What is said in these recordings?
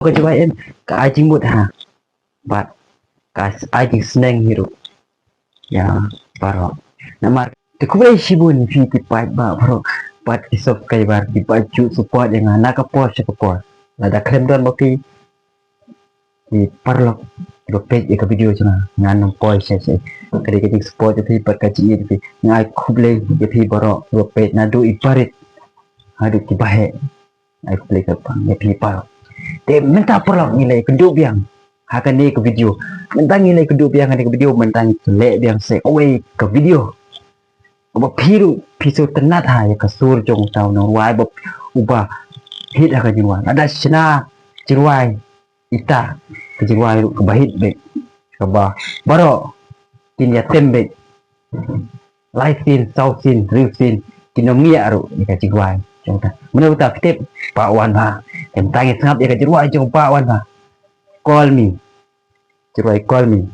Kecobain ke ajing buat ha bat kas ajing seneng hidup ya baro nama tekubay shibun fi tipat ba baro pat isop kay bar di baju support yang anak kapor sekapor ada klaim don baki di parlok di page ke video cina nganong poi se kadi kadi support jadi pat kaji ini ngai kublay jadi baro di page nadu ibarit hadu tibahe ai kublay ke pang jadi paro dia minta perlu nilai kedua biang akan ni ke video mentang nilai kedua biang ada ke video mentang lek biang se away ke video apa pisu tenat ha ya kasur jong tau no wai bob ubah hit akan jiwan ada sena jirwai ita ke jirwai ke bahit be ke ba baro tin ya tembe live scene south scene real scene kinomia ru ni ke jirwai jong ta menurut tak tip Pak Wan ha tentang ngap ya ke jirwai jong Pak Wan ha call me jirwai call me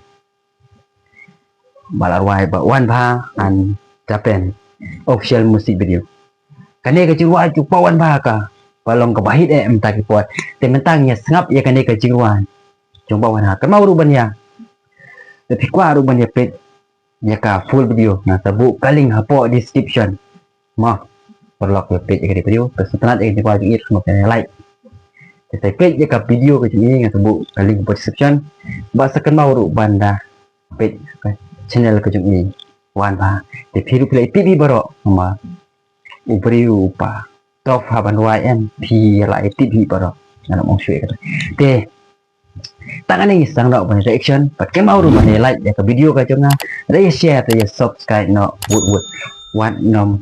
balarwai Pak Wan ha an Japan official music video kane ke jirwai ju Pak Wan ha ka balong ke bahit entah ke puat tentang ngap ya kane ke jirwai jong Pak Wan ha kan mau ruban ya tapi kwa ruban ya pet ya ka full video na tabu kaling hapo description ma perlu ke page ke video kesetanat yang dikuat itu semua like kita page ke video ke ini yang sebut link description bahasa kan mau banda page channel ke ini wan ba di video play TV baru sama ubri upa top haban YM P like TV baru dalam maksud kata deh tangan ini sang nak banyak reaction pakai mau banyak like ya ke video ke jangan ada share ya subscribe no wood one nom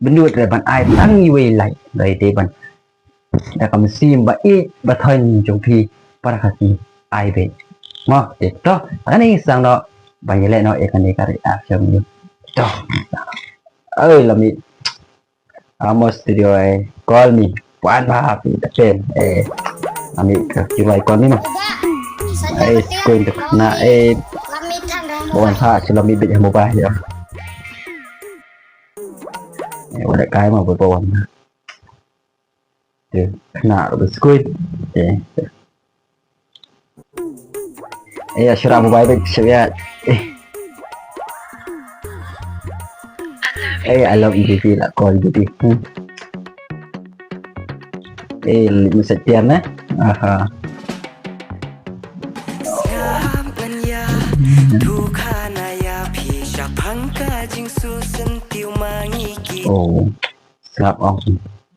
benut dari ban ai tăng như lại dari thế ban đã cầm sim ba ít ba thân trong khi para khasi ai về mà để đó cái này sang đó bạn như lại nói cái này cái action như đó ơi là mi amos studio call me quan ba thì đã trên ami chụp lại con đi mà quên được na bọn pha chỉ là mi bị mobile vậy ada cái mà với bồn thì nãy rồi squid ya sudah mobile baik saya I love you lah call gitu sekian aha oh slap on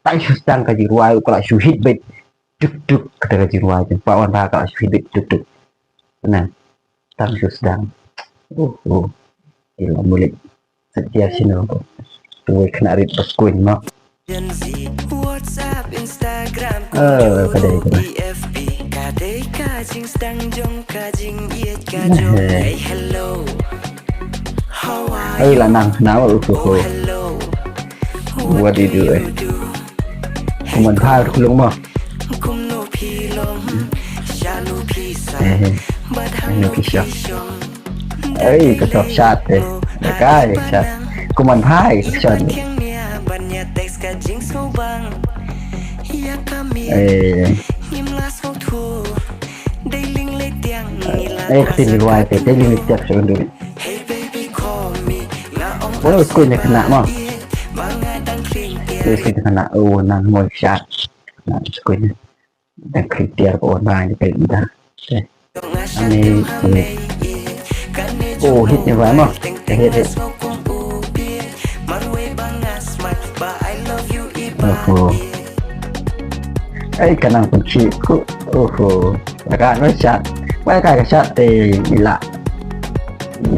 tay sang cái jirwai kalau suhit bet duk duk kata jirwai Pak Wan Ba kalau suhit bet duk duk nah tang sedang ilah mulik setiap sini tuh kena rit paskuin mak kadai lanang kenapa what do you do mình pha được luôn mà nhiều cái shot cái shot shot đấy cái shot của mình pha cái shot tin đi ngoài thì cái linh chặt rồi được bố nó quên được nặng mà cái kena nang mau shot nang quên dan kriteria của bạn cái đó ini hit như vậy mà hit cái năng cũng chỉ cái nó shot mấy cái shot thì lạ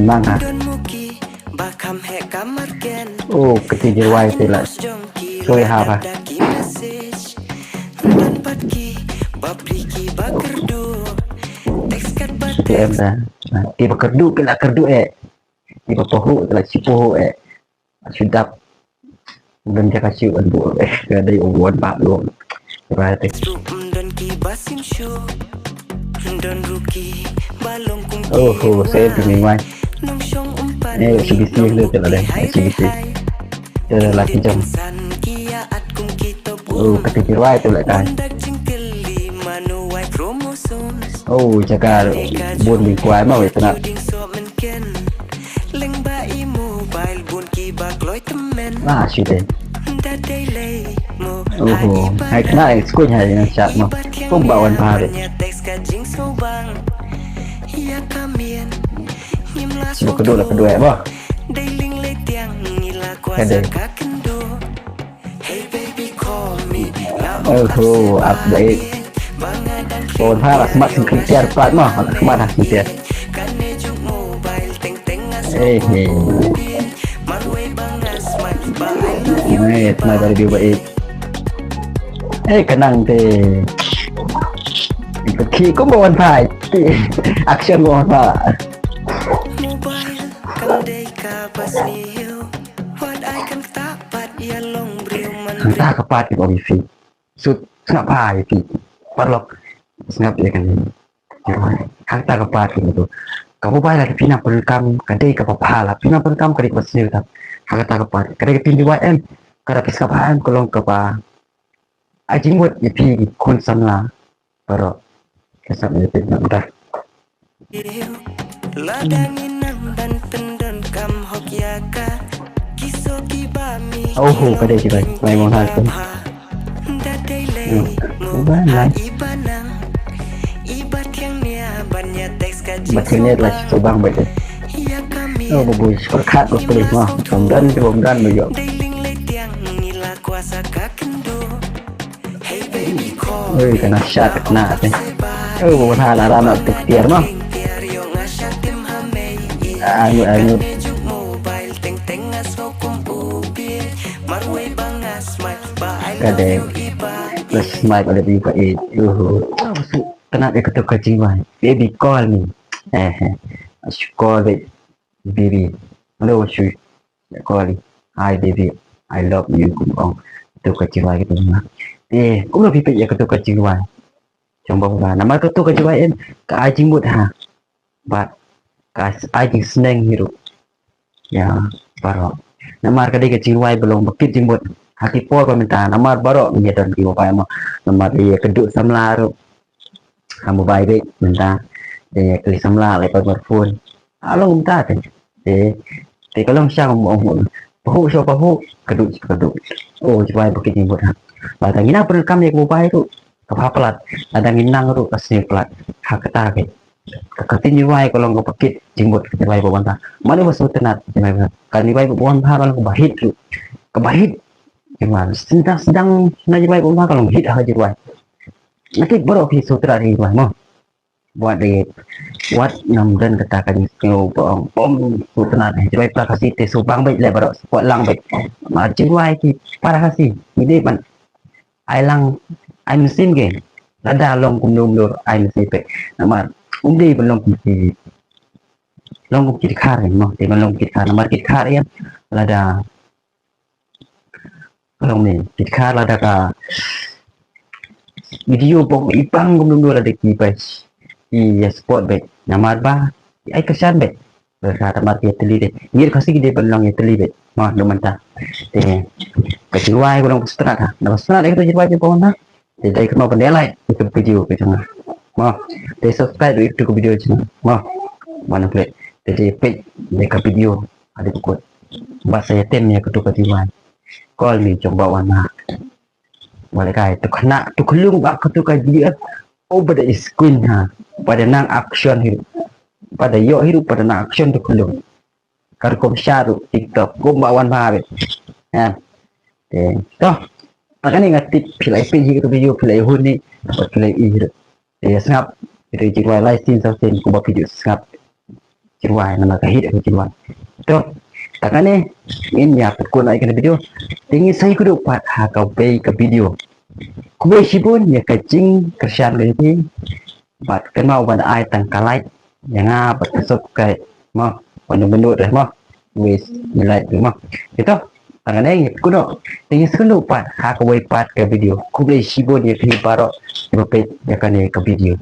mang à cái gì jirwai thì lại Soy apa? Em dah. Tiba kerdu kena kerdu tiba poho lah si poho sudah dan dia kasih buat ada ubuan pak lu. Berarti. Saya pilih mai. CBC itu tidak ada CBC. Ada lagi jam. Ketika jirwai itu lại cái Oh, jaga buôn mình quái mà vậy tao. Ah, sudah. Oh, hai kena school hai yang chat mà. Không bảo anh pha đấy. Lu kedua apa? Kada. Oh, update. Còn pha là smart sinh tiệt phát mà, smart sinh tiệt. Này, mai dari dia baik. Kenang teh. Khi có một phải action một phải. Entah kepat di bawah wifi. Sud ngap hai pi. Parlok ngap ya kan. Hangta kepat gitu. Kamu bayar lagi pina perkam kadai ke pahala. Pina perkam kadai ke sini tak. Hangta kepat. Kadai ke pindi YM. Kadai ke kapan kolong ke pa. Ajing buat wifi kun samla. Parok. Kesap ni pin nak dah. Oh, kadai sih baik. Mai mau hasil. Banyak. Maksudnya adalah subang baik. Oh, bagus. Perkat boleh mah. Kemudian begitu. Kena shot kena. Oh, salah lama tu tiar mah. Ayo. Kadang plus smile pada bibi pak kena dia ketuk kejiwaan baby call me call it baby hello shu call hi baby I love you cũng ketuk kejiwaan gitu mah cũng là bibi ya ketuk kejiwaan coba lah nama ketuk kejiwaan ke ajing buat ha but ke ajing seneng hidup ya baru nama kadai kejiwaan belum bekit jimbut hati por peminta nomor baru menjadi di bawah emang nomor dia keduk samla tu kamu baik minta dia klik samla lepas berfun along minta tu dia kalau siapa mau pahu siapa pahu keduk oh coba bukit jemput batang ina perekam dia baik tu apa pelat ada minang tu kasih pelat hak kata ke ketin jiwai kalau kau bukit jemput jiwai bawah mana masuk tenat jiwai kan jiwai bawah kalau kau bahit tu kebahit gimana sedang nak jiwai rumah kalau hit aja jiwai nanti baru pi sutra di jiwai mau buat enam dan katakan kau bom sutra ni jiwai para kasih te subang baik le baru buat lang baik ma jiwai ki para kasih ini pan ai lang ai mesin ke ada long kumdum lor ai mesin pe nama di belum di long kita kar mau di belum kita kar nomor kita kar ya ada kalau ni kita ada ka video pok ipang belum dua ada kipas i sport bet nama ba ai kesan bet berkata mati teli deh ngir kasih dia belong ya teli bet mah do manta kecuali kurang setara dah setara itu jadi wajib pun jadi kena pendelai itu video ke sana mah dia subscribe itu ke video sana mah mana boleh jadi page mereka video ada ikut bahasa tem ya ketua kejiwaan call me coba warna boleh kai tu kena tu kelung bak tu kajian over the screen pada nang action hidup pada yo hidup pada nang action tu kelung karkom syaru TikTok gomba wan bae toh makanya ngatip pilih page video pilih hun ni pilih hidup sengap itu jiwa live scene sausen ku video sengap jiwa nama kahit jiwa toh takkan ni ini ya pukul naik ke video tinggi saya kudu pat kau pay ke video kubai sibun ya kacing kerjaan ini pat kenal pada ai tangkalai yang apa kesuk kai mau benda-benda dah mau wis nilai tu mau itu takkan ni kudu tinggi kudu pat kau pay pat ke video kubai sibun ya kini baru pay ya kan ke video